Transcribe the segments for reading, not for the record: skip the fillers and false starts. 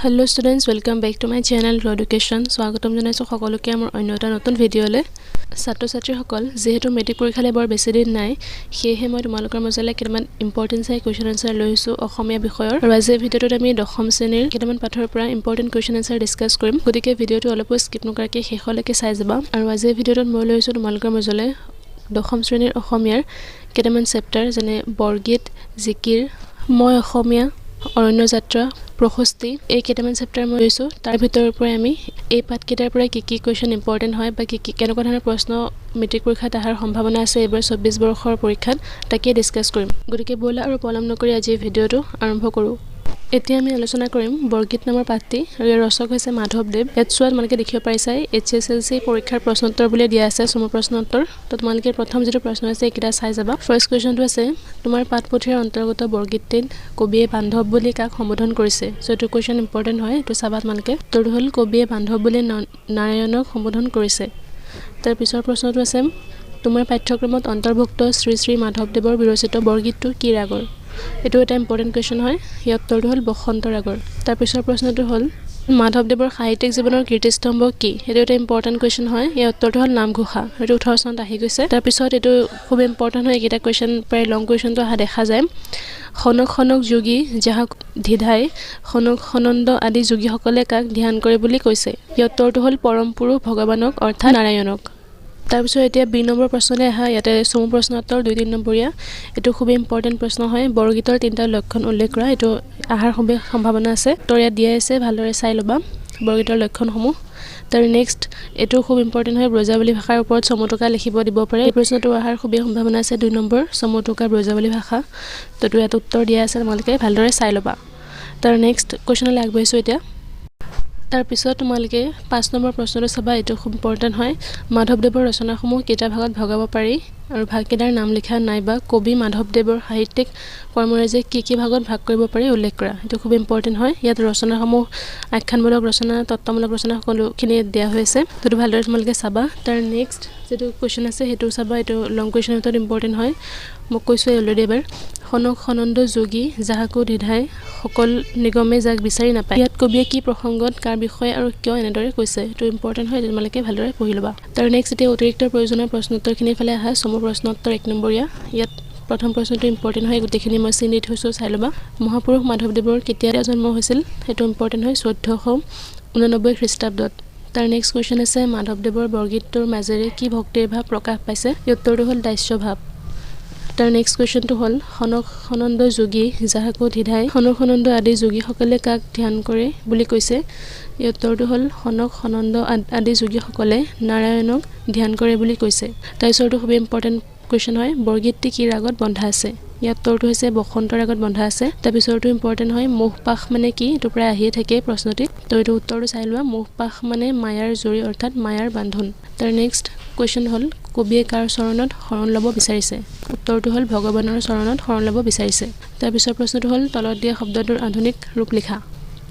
Hello students, welcome back to my channel Raweducation. স্বাগতম জনাইছো সকলোকে আমাৰ অন্য এটা নতুন ভিডিঅলে। ছাত্ৰ ছাত্ৰী সকল যেহেতু মেট্ৰিক পৰীক্ষালে বৰ বেছি দিন নাই, সেয়েহে মই তোমালোকৰ মাজলৈ কেইটামান ইম্পৰ্টেন্ট কোৱেশ্চন আনসাৰ লৈ আহিছো অসমীয়া বিষয়ৰ। আৰু আজি ভিডিঅটোত আমি দশম শ্ৰেণীৰ কেইটামান পাঠৰ পৰা ইম্পৰ্টেন্ট কোৱেশ্চন আনসাৰ ডিসকাস কৰিম। গতিকে ভিডিঅটো অলপ স্কিপ নকৰাকৈ শেষলৈকে চাই যাবা। আৰু আজি ভিডিঅটোত মই লৈ আহিছো তোমালোকৰ মাজলৈ দশম শ্ৰেণীৰ অসমীয়াৰ কেইটামান চেপ্টাৰ যেনে বৰগীত, জিকিৰ, মই অসমীয়া, অৰণ্য যাত্ৰা, প্ৰশস্তি এই কেইটামান চেপ্টাৰ মই লৈছো। তাৰ ভিতৰৰ পৰা আমি এই পাঠকেইটাৰ পৰা কি কোৱেশ্চন ইম্পৰ্টেন্ট হয় বা কি কেনেকুৱা ধৰণৰ প্ৰশ্ন মেট্ৰিক পৰীক্ষাত অহাৰ সম্ভাৱনা আছে এবাৰ 24 বৰ্ষৰ পৰীক্ষাত তাকে ডিসকাস কৰিম। গতিকে বলা আৰু পলম নকৰি আজি ভিডিঅটো আৰম্ভ কৰো। এতিয়া আমি আলোচনা কৰিম বৰগীত নামৰ পাঠটি। আৰু ইয়াৰ ৰচক হৈছে মাধৱদেৱ। ইয়াত চোৱাত তোমালোকে দেখিব পাৰিছাই HSLC পৰীক্ষাৰ প্ৰশ্নোত্তৰ বুলি দিয়া আছে, চমু প্ৰশ্নোত্তৰ। তো তোমালোকে প্ৰথম যেটো প্ৰশ্ন আছে এইকেইটা চাই যাবা। ফাৰ্স্ট কোৱেশ্চনটো আছে তোমাৰ পাঠপুথিৰ অন্তৰ্গত বৰগীতটিত কবিয়ে বান্ধৱ বুলি কাক সম্বোধন কৰিছে। সো এইটো কোৱেশ্চন ইম্পৰ্টেন্ট হয়, এইটো চাবা তোমালোকে। তো হ'ল কবিয়ে বান্ধৱ বুলি নাৰায়ণক সম্বোধন কৰিছে। তাৰ পিছৰ প্ৰশ্নটো আছে তোমাৰ পাঠ্যক্ৰমত অন্তৰ্ভুক্ত শ্ৰী শ্ৰী মাধৱদেৱৰ বিৰচিত বৰগীতটো কি ৰাগৰ। এইটো এটা ইম্পৰ্টেন্ট কোৱেশ্চন হয়। ইয়াৰ উত্তৰটো হ'ল বসন্ত ৰাগৰ। তাৰ পিছৰ প্ৰশ্নটো হ'ল মাধৱদেৱৰ সাহিত্যিক জীৱনৰ কীৰ্তিস্তম্ভ কি। এইটো এটা ইম্পৰ্টেন্ট কোৱেশ্চন হয়। ইয়াৰ উত্তৰটো হ'ল নামঘোষা। এইটো 18 চনত আহি গৈছে। তাৰ পিছত এইটো খুব ইম্পৰ্টেন্ট হয়, এইটা কোৱেশ্চন প্ৰায় লং কোৱেশ্চনটো আহা দেখা যায়। খনক খনক যোগী যাহাক ধিধাই খনক খনন্দ আদি যোগীসকলে কাক ধ্যান কৰে বুলি কৈছে। ইয়াৰ উত্তৰটো হ'ল পৰম পুৰুষ ভগৱানক অৰ্থাৎ নাৰায়ণক। তাৰ পিছত এতিয়া 2 নম্বৰ প্ৰশ্নলৈ আহা। ইয়াতে চমু প্ৰশ্নোত্তৰ 2-3 নম্বৰীয়া। এইটো খুব ইম্পৰ্টেন্ট প্ৰশ্ন হয়। বৰগীতৰ 3টা লক্ষণ উল্লেখ কৰা। এইটো আহাৰ সম্ভাৱনা আছে। তো ইয়াত দিয়া আছে, ভালদৰে চাই ল'বা বৰগীতৰ লক্ষণসমূহ। তাৰ নেক্সট এইটো খুব ইম্পৰ্টেন্ট হয়, ব্ৰজাৱলী ভাষাৰ ওপৰত চমুটোকা লিখিব দিব পাৰে। এই প্ৰশ্নটো আহাৰ খুব সম্ভাৱনা আছে। 2 নম্বৰ চমুটোকা ব্ৰজাৱলী ভাষা। তো ইয়াত উত্তৰ দিয়া আছে, তোমালোকে ভালদৰে চাই ল'বা। তাৰ নেক্সট কোৱেশ্চনলৈ আগবাঢ়িছো এতিয়া। তাৰ পিছত তোমালোকে 5 নম্বৰ প্ৰশ্নটো চাবা। এইটো খুব ইম্পৰ্টেন্ট হয়। মাধৱদেৱৰ ৰচনাসমূহ কেইটা ভাগত ভগাব পাৰি আৰু ভাগকেইটাৰ নাম লিখা নাইবা কবি মাধৱদেৱৰ সাহিত্যিক কৰ্মৰাজি কি ভাগত ভাগ কৰিব পাৰি উল্লেখ কৰা। এইটো খুব ইম্পৰ্টেন্ট হয়। ইয়াত ৰচনাসমূহ আখ্যানমূলক ৰচনা, তত্ত্বমূলক ৰচনা সকলোখিনি দিয়া হৈছে। তো ভালদৰে তোমালোকে চাবা। তাৰ নেক্সট যেটো কোৱেশ্চন আছে সেইটো চাবা। এইটো লং কোৱেশ্চনৰ ভিতৰত ইম্পৰ্টেন্ট হয়। মই কৈছো অলৰেডি এবাৰ। খনক খনন্দ যোগী যাহাকো ধিধাই সকল নিগমে যাক বিচাৰি নাপায়। ইয়াত কবিয়ে কি প্ৰসংগত কাৰ বিষয়ে আৰু কিয় এনেদৰে কৈছে। এইটো ইম্পৰ্টেন্ট হয়, তোমালোকে ভালদৰে পঢ়ি ল'বা। তাৰ নেক্সট এতিয়া অতিৰিক্ত প্ৰয়োজনীয় প্ৰশ্নোত্তৰখিনিৰ ফালে আহা। চমু প্ৰশ্নোত্তৰ 1 নম্বৰীয়া। ইয়াত প্ৰথম প্ৰশ্নটো ইম্পৰ্টেন্ট হয়, গোটেইখিনি মই চিনি থৈছো, চাই ল'বা। মহাপুৰুষ মাধৱদেৱৰ কেতিয়া জন্ম হৈছিল। সেইটো ইম্পৰ্টেন্ট হয়, 1489 খ্ৰীষ্টাব্দত। তাৰ নেক্সট কোৱেশ্চন আছে মাধৱদেৱৰ বৰগীতটোৰ মাজেৰে কি ভক্তিৰ ভাৱ প্ৰকাশ পাইছে। এই উত্তৰটো হ'ল দাস্য ভাৱ। তাৰ নেক্সট কোৱেশ্চনটো হ'ল খনক খনন্দ যোগী যাহাকো ধিধাই খনক খনন্দ আদি যোগীসকলে কাক ধ্যান কৰে বুলি কৈছে। এই উত্তৰটো হ'ল খনক খনন্দ আদি যোগীসকলে নাৰায়ণক ধ্যান কৰে বুলি কৈছে। তাৰ পিছৰটো খুব ইম্পৰ্টেন্ট কোৱেশ্চন হয়, বৰগীতটি কি ৰাগত বন্ধা আছে। ইয়াৰ উত্তৰটো হৈছে বসন্ত ৰাগত বন্ধা আছে। তাৰ পিছৰটো ইম্পৰ্টেন্ট হয়, মোহ পাশ মানে কি। এইটো প্ৰায় আহিয়ে থাকে প্ৰশ্নটি। তো এইটো উত্তৰটো চাই লোৱা। মোহ পাশ মানে মায়াৰ জৰি অৰ্থাৎ মায়াৰ বান্ধোন। তাৰ নেক্সট কোৱেশ্চন হ'ল কবিয়ে কাৰ চৰণত শৰণ ল'ব বিচাৰিছে। উত্তৰটো হ'ল ভগৱানৰ চৰণত শৰণ ল'ব বিচাৰিছে। তাৰ পিছৰ প্ৰশ্নটো হ'ল তলত দিয়া শব্দটোৰ আধুনিক ৰূপ লিখা।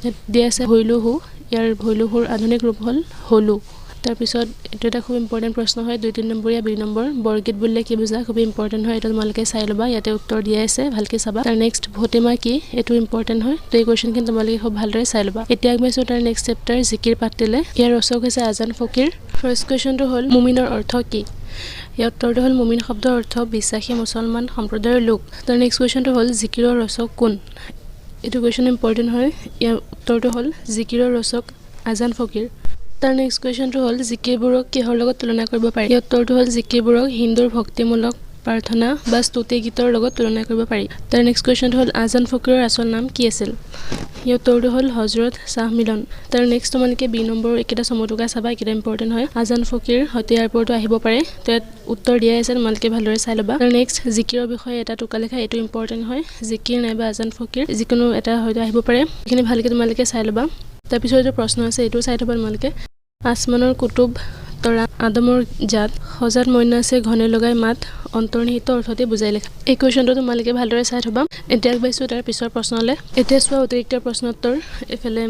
ইয়াত দিয়া আছে ভৈলুহু। ইয়াৰ ভৈলুহুৰ আধুনিক ৰূপ হ'ল হলু। তাৰ পিছত এইটো এটা খুব ইম্পৰ্টেন্ট প্ৰশ্ন হয়, 2-3 নম্বৰীয়া 2 নম্বৰ। বৰগীত বুলিলে কি বুজা, খুব ইম্পৰ্টেন্ট হয়। এটা তোমালোকে চাই ল'বা, ইয়াতে উত্তৰ দিয়া আছে, ভালকে চাবা। তাৰ নেক্সট ভতিমা কি, এইটো ইম্পৰ্টেন্ট হয়। তো এই কোৱেশ্চনখিনি তোমালোকে খুব ভালদৰে চাই ল'বা। এতিয়া আগবাঢ়িছো তাৰ নেক্সট চেপ্টাৰ জিকিৰ পাঠটিলে। ইয়াৰ ৰচক হৈছে আজান ফকীৰ। ফাৰ্স্ট কুৱেশ্চনটো হ'ল মুমিনৰ অৰ্থ কি। ইয়াৰ উত্তৰটো হ'ল মুমিন শব্দৰ অৰ্থ বিশ্বাসী মুছলমান সম্প্ৰদায়ৰ লোক। তাৰ নেক্সট কুৱেশ্চনটো হ'ল জিকিৰৰ ৰচক কোন। এইটো কুৱেশ্চন ইম্পৰ্টেন্ট হয়। ইয়াৰ উত্তৰটো হ'ল জিকিৰৰ ৰচক আজান ফকীৰ। তাৰ নেক্সট কুৱেশ্চনটো হ'ল জিকিৰবোৰক কিহৰ লগত তুলনা কৰিব পাৰি। ইয়াৰ উত্তৰটো হ'ল জিকিৰবোৰক হিন্দুৰ ভক্তিমূলক প্ৰাৰ্থনা বা স্তুতি গীতৰ লগত তুলনা কৰিব পাৰি। তাৰ নেক্সট কুৱেশ্চনটো হ'ল আজান ফকীৰৰ আচল নাম কি আছিল। ইয়াৰ উত্তৰটো হ'ল হজৰত শ্বাহ মিলন। তাৰ নেক্সট তোমালোকে 2 নম্বৰ এইকেইটা চমুটোকা চাবা, এইকেইটা ইম্পৰ্টেন্ট হয়। আজান ফকীৰ হয়তো ইয়াৰ ওপৰতো আহিব পাৰে। তো ইয়াত উত্তৰ দিয়া আছে, তোমালোকে ভালদৰে চাই ল'বা। তাৰ নেক্সট জিকিৰৰ বিষয়ে এটা টোকা লেখা। এইটো ইম্পৰ্টেন্ট হয়। জিকিৰ নাইবা আজান ফকীৰ যিকোনো এটা হয়তো আহিব পাৰে। এইখিনি ভালকে তোমালোকে চাই ল'বা। তাৰপিছত এইটো প্ৰশ্ন আছে, এইটো চাই থ'বা তোমালোকে। আসমানৰ কুতুব তৰা আদমৰ জাত সজাত মইনা আছে ঘনে লগাই মাত অন্তৰ্নিহিত অৰ্থতে বুজাই লেখা। এই কুৱেশ্চনটো তোমালোকে ভালদৰে চাই থ'বা। এতিয়া আগবাঢ়িছো তাৰ পিছৰ প্ৰশ্নলৈ। এতিয়া চোৱা অতিৰিক্ত প্ৰশ্নোত্তৰ। এফালে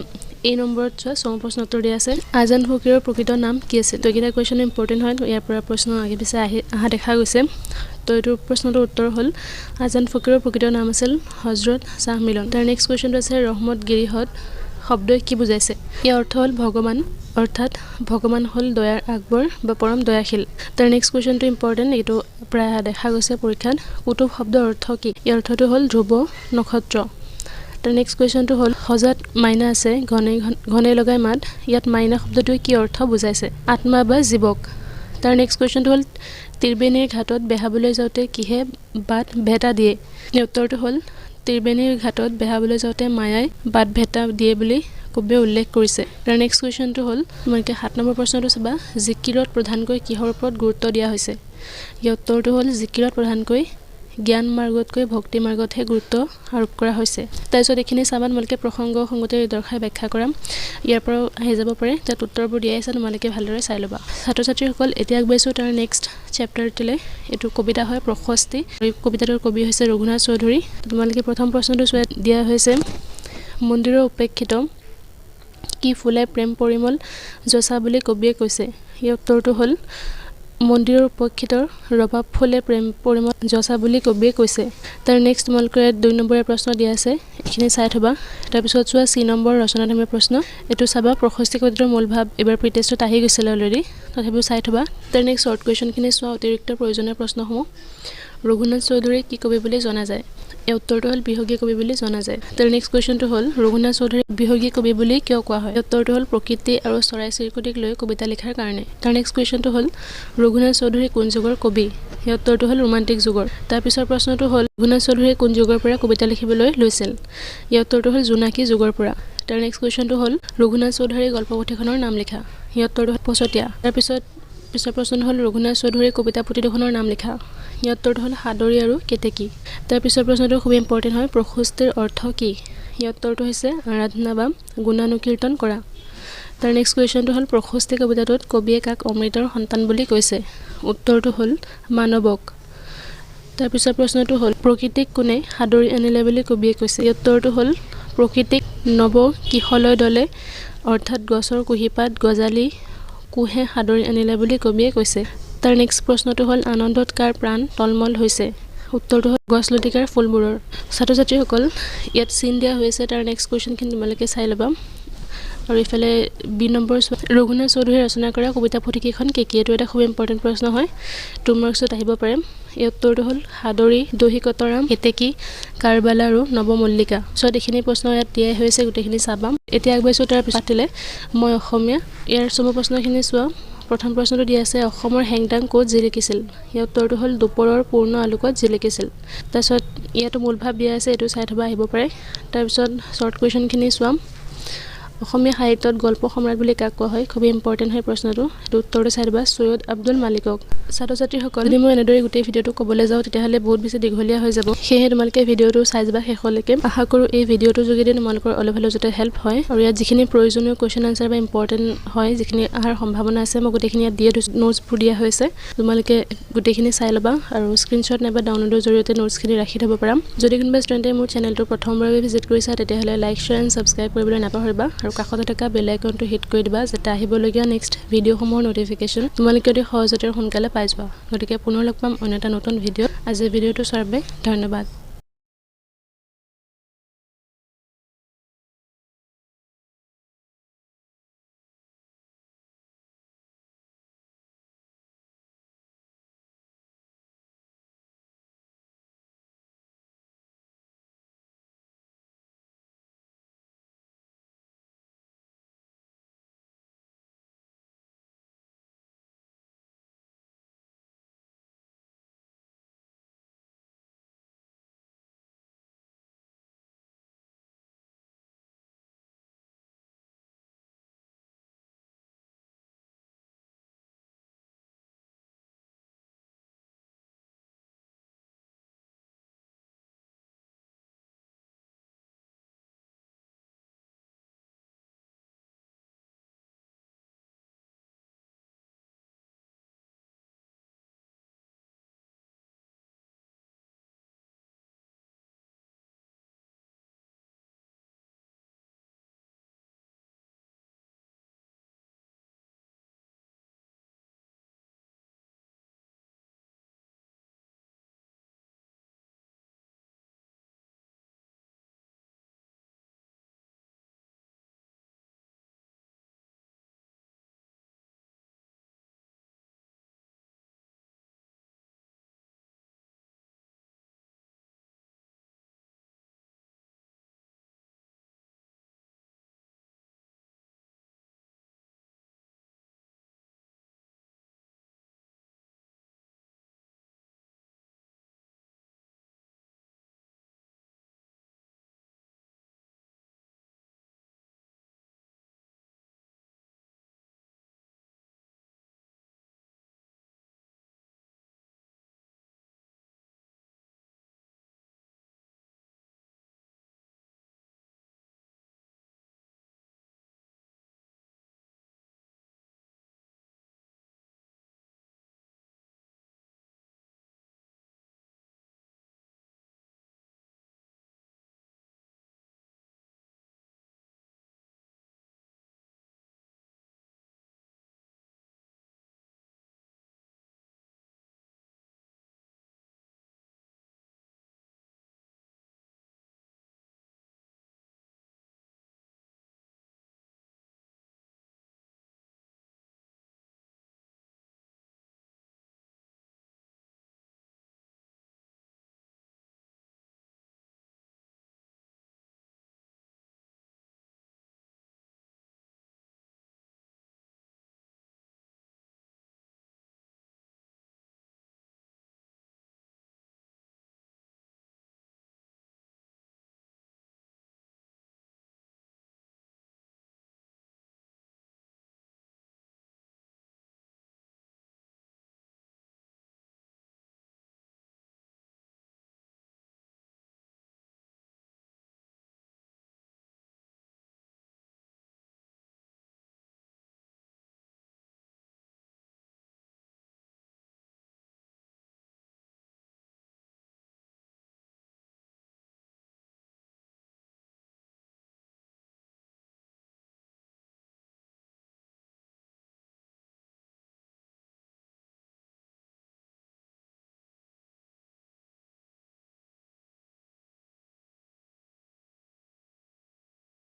এই নম্বৰত চোৱা চমু প্ৰশ্নোত্তৰ দিয়া আছে। আজান ফকীৰৰ প্ৰকৃত নাম কি আছিল। তো এইকেইটা কুৱেশ্চন ইম্পৰ্টেন্ট হয়। ইয়াৰ পৰা প্ৰশ্ন আগে পিছে অহা দেখা গৈছে। তো এইটো প্ৰশ্নটোৰ উত্তৰ হ'ল আজান ফকীৰৰ প্ৰকৃত নাম আছিল হজৰত শ্বাহ মিলন। তাৰ নেক্সট কুৱেশ্চনটো আছে ৰহমত গিৰিহঁত শব্দই কি বুজাইছে ইয়াৰ অৰ্থ হ'ল ভগৱান অৰ্থাৎ ভগৱান হ'ল দয়াৰ আগবৰ বা পৰম দয়াশীল তাৰ নেক্সট কোৱেশ্চনটো ইম্পৰ্টেণ্ট এইটো প্ৰায় দেখা গৈছে পৰীক্ষাত কুতুব শব্দৰ অৰ্থ কি ইয়াৰ অৰ্থটো হ'ল ধ্ৰুৱ নক্ষত্ৰ তাৰ নেক্সট কোৱেশ্চনটো হ'ল হজাত মাইনা আছে ঘনে লগাই মাত ইয়াত মাইনা শব্দটোৱে কি অৰ্থ বুজাইছে আত্মা বা জীৱক তাৰ নেক্সট কোৱেশ্চনটো হ'ল ত্ৰিবেণীৰ ঘাটত বেহাবলৈ যাওঁতে কিহে বাট ভেটা দিয়ে ইয়াৰ উত্তৰটো হ'ল ত্ৰিবেণীৰ ঘাটত বেহাবলৈ যাওঁতে মায়াই বাট ভেটা দিয়ে বুলি কবিয়ে উল্লেখ কৰিছে তাৰ নেক্সট কোৱেশ্চনটো হ'ল তোমালোকে 7 নম্বৰ প্ৰশ্নটো চাবা জিকিৰত প্ৰধানকৈ কিহৰ ওপৰত গুৰুত্ব দিয়া হৈছে ইয়াৰ উত্তৰটো হ'ল জিকিৰত প্ৰধানকৈ জ্ঞান মাৰ্গতকৈ ভক্তি মাৰ্গতহে গুৰুত্ব আৰোপ কৰা হৈছে তাৰপিছত এইখিনি চাবা তোমালোকে প্ৰসংগ সংগতি দৰ্শাই ব্যাখ্যা কৰাম ইয়াৰ পৰা আহি যাব পাৰে তাত উত্তৰবোৰ দিয়া আছে তোমালোকে ভালদৰে চাই ল'বা ছাত্ৰ ছাত্ৰীসকল এতিয়া আগবাঢ়িছোঁ তাৰ নেক্সট চেপ্টাৰটিলে এইটো কবিতা হয় প্ৰশস্তি এই কবিতাটোৰ কবি হৈছে ৰঘুনাথ চৌধুৰী তোমালোকে প্ৰথম প্ৰশ্নটো দিয়া হৈছে মন্দিৰৰ উপেক্ষিত কি ফুলে প্ৰেম পৰিমল জচা বুলি কবিয়ে কৈছে ইয়াৰ উত্তৰটো হ'ল মন্দিৰৰ উপেক্ষিত ৰবাব ফুলে প্ৰেম পৰিমল জচা বুলি কবিয়ে কৈছে তাৰ নেক্সট তোমালোকে 2 নম্বৰৰ প্ৰশ্ন দিয়া আছে এইখিনি চাই থবা তাৰপিছত চোৱা 3 নম্বৰ ৰচনাধৰ্মী প্ৰশ্ন এইটো চাবা প্ৰশস্তি কবিতাৰ মূল ভাৱ এবাৰ প্ৰিটেষ্টত আহি গৈছিল অলৰেডি তথাপিও চাই থবা তাৰ নেক্সট শৰ্ট কুৱেশ্চনখিনি চোৱা অতিৰিক্ত প্ৰয়োজনীয় প্ৰশ্নসমূহ ৰঘুনাথ চৌধুৰী কি কবি বুলি জনা যায় এই উত্তৰটো হ'ল বিহগী কবি বুলি জনা যায় তাৰ নেক্সট কুৱেশ্চনটো হ'ল ৰঘুনাথ চৌধুৰী বিহগী কবি বুলি কিয় কোৱা হয় উত্তৰটো হ'ল প্ৰকৃতি আৰু চৰাই চিৰিকটিক লৈ কবিতা লিখাৰ কাৰণে তাৰ নেক্সট কুৱেশ্চনটো হ'ল ৰঘুনাথ চৌধুৰী কোন যুগৰ কবি এই উত্তৰটো হ'ল ৰোমান্টিক যুগৰ তাৰ পিছৰ প্ৰশ্নটো হ'ল ৰঘুনাথ চৌধুৰী কোন যুগৰ পৰা কবিতা লিখিবলৈ লৈছিল এই উত্তৰটো হ'ল জোনাকী যুগৰ পৰা তাৰ নেক্সট কুৱেশ্চনটো হ'ল ৰঘুনাথ চৌধুৰীৰ গল্পপুথিখনৰ নাম লিখা এই উত্তৰটো হ'ল পছতীয়া তাৰ পিছৰ প্ৰশ্নটো হ'ল ৰঘুনাথ চৌধুৰীৰ কবিতা পুথি দুখনৰ নাম লিখা ইয়াৰ উত্তৰটো হ'ল সাদৰী আৰু কেতেকী তাৰ পিছৰ প্ৰশ্নটো খুব ইম্পৰ্টেণ্ট হয় প্ৰশস্তিৰ অৰ্থ কি ইয়াৰ উত্তৰটো হৈছে আৰাধনা বা গুণানুকীৰ্তন কৰা তাৰ নেক্সট কুৱেশ্চনটো হ'ল প্ৰশস্তি কবিতাটোত কবিয়ে কাক অমৃতৰ সন্তান বুলি কৈছে উত্তৰটো হ'ল মানৱক তাৰ পিছৰ প্ৰশ্নটো হ'ল প্ৰকৃতিক কোনে সাদৰী আনিলে বুলি কবিয়ে কৈছে ইয়াৰ উত্তৰটো হ'ল প্ৰকৃতিক নৱ কিশলয় দলে অৰ্থাৎ গছৰ কুঁহিপাত গজালি কুহে সাদৰী আনিলে বুলি কবিয়ে কৈছে তাৰ নেক্সট প্ৰশ্নটো হ'ল আনন্দত কাৰ প্ৰাণ টলমল হৈছে উত্তৰটো হ'ল গছ লতিকাৰ ফুলবোৰৰ ছাত্ৰ ছাত্ৰীসকল ইয়াত চিন দিয়া হৈছে তাৰ নেক্সট কুৱেশ্চনখিনি তোমালোকে চাই ল'বা আৰু ইফালে 2 নম্বৰ ৰঘুনাথ চৌধুৰীয়ে ৰচনা কৰা কবিতা পুথিকেইখন কি এইটো এটা খুব ইম্পৰ্টেণ্ট প্ৰশ্ন হয় 2 মাৰ্কছত আহিব পাৰে এই উত্তৰটো হ'ল সাদৰী দহিকতৰাম কেতেকী কাৰবালা আৰু নৱমল্লিকা চ' এইখিনি প্ৰশ্ন ইয়াত দিয়াই হৈছে গোটেইখিনি চাবা এতিয়া আগবাঢ়িছোঁ তাৰ পিছতে মই অসমীয়া ইয়াৰ চমু প্ৰশ্নখিনি চোৱা প্ৰথম প্ৰশ্নটো দিয়া আছে অসমৰ হেংদাং ক'ত জিলিকিছিল ইয়াৰ উত্তৰটো হ'ল দুপৰৰ পূৰ্ণ আলোকত জিলিকিছিল তাৰপিছত ইয়াতো মূল ভাৱ দিয়া আছে এইটো চাই থবা আহিব পাৰে তাৰপিছত শৰ্ট কুৱেশ্চনখিনি চোৱা অসমীয়া সাহিত্যত গল্প সম্ৰাট বুলি কাক কোৱা হয় খুব ইম্পৰ্টেণ্ট হয় প্ৰশ্নটো এইটো উত্তৰটো চাই দিবা সৈয়দ আব্দুল মালিকক ছাত্ৰ ছাত্ৰীসকল যদি মই এনেদৰে গোটেই ভিডিঅ'টো ক'বলৈ যাওঁ তেতিয়াহ'লে বহুত বেছি দীঘলীয়া হৈ যাব সেয়েহে তোমালোকে ভিডিঅ'টো চাই যাবা শেষলৈকে আশা কৰোঁ এই ভিডিঅ'টোৰ যোগেদি তোমালোকৰ অলপ হ'লেও যাতে হেল্প হয় আৰু ইয়াত যিখিনি প্ৰয়োজনীয় কুৱেশ্যন আনচাৰ বা ইম্পৰ্টেণ্ট হয় যিখিনি অহাৰ সম্ভাৱনা আছে মই গোটেইখিনি ইয়াত দিয়ে নোটছবোৰ দিয়া হৈছে তোমালোকে গোটেইখিনি চাই ল'বা আৰু স্ক্ৰীনশ্বট নাইবা ডাউনলোডৰ জৰিয়তে নোটছখিনি ৰাখি থ'ব পাৰা যদি কোনোবা ষ্টুডেণ্টে মোৰ চেনেলটো প্ৰথমবাৰ ভিজিট কৰিছা তেতিয়াহ'লে লাইক শ্বেয়াৰ এণ্ড ছাবস্ক্ৰাইব কৰিবলৈ নাপাহৰিবা আৰু কাষতে থকা বেল আইকনটো হিট কৰি দিবা যাতে আহিবলগীয়া নেক্সট ভিডিঅ'সমূহৰ নটিফিকেশ্যন তোমালোকে অতি সহজতে সোনকালে পাই যোৱা গতিকে পুনৰ লগ পাম অন্য এটা নতুন ভিডিঅ'ত আজি ভিডিঅ'টো চোৱাৰ বাবে ধন্যবাদ